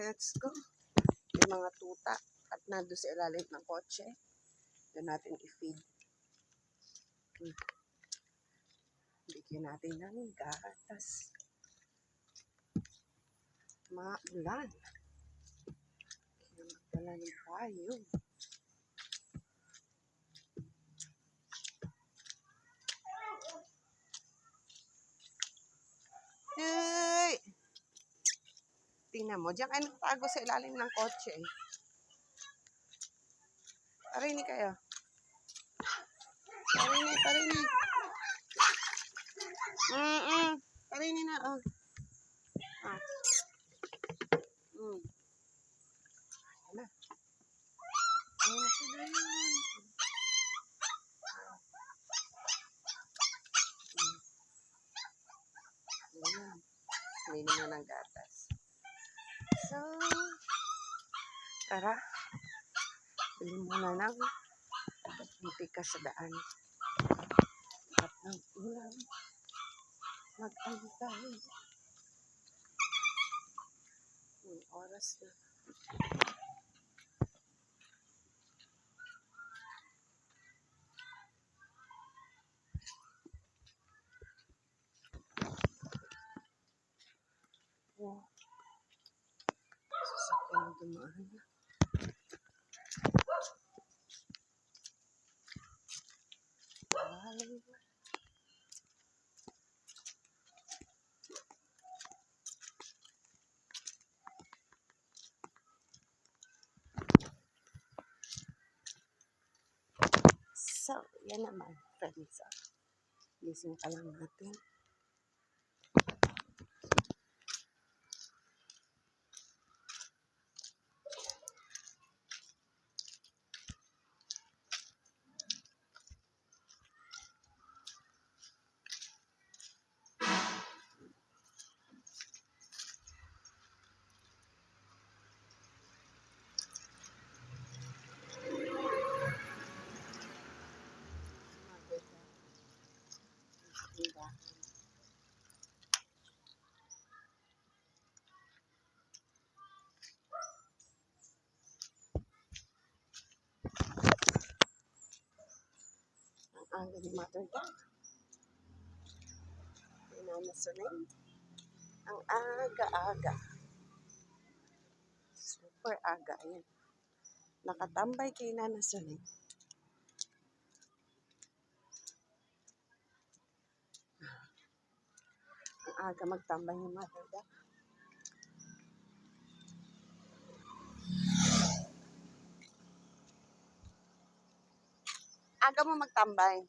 Let's go. Yung mga tuta at nando sa ilalim ng kotse. Doon natin i-feed. Bigyan natin ng gatas. Maulan. Kaya magdala ng payo. Hey! Tingnan mo, diyan kayo nagtago sa ilalim ng kotse. Parinig kayo. Parinig. Parinig na, oh. Ayan na. Ayan na sila yun. Ayan. Minom na ng gatas. So, tara. Bili muna ng bigas sa daan. At ng ulam. Mag-antay. Oras na. Oh. Sasakyan na dumaan na. Bye. So, yan naman, friends. Gising pa lang natin. Ang aga ni Mother God. Pinanasunay. Ang aga-aga. Super aga. Ayan. Nakatambay kay Nanasunay. Ang aga magtambay ni Mother God. Aga mo magtambay.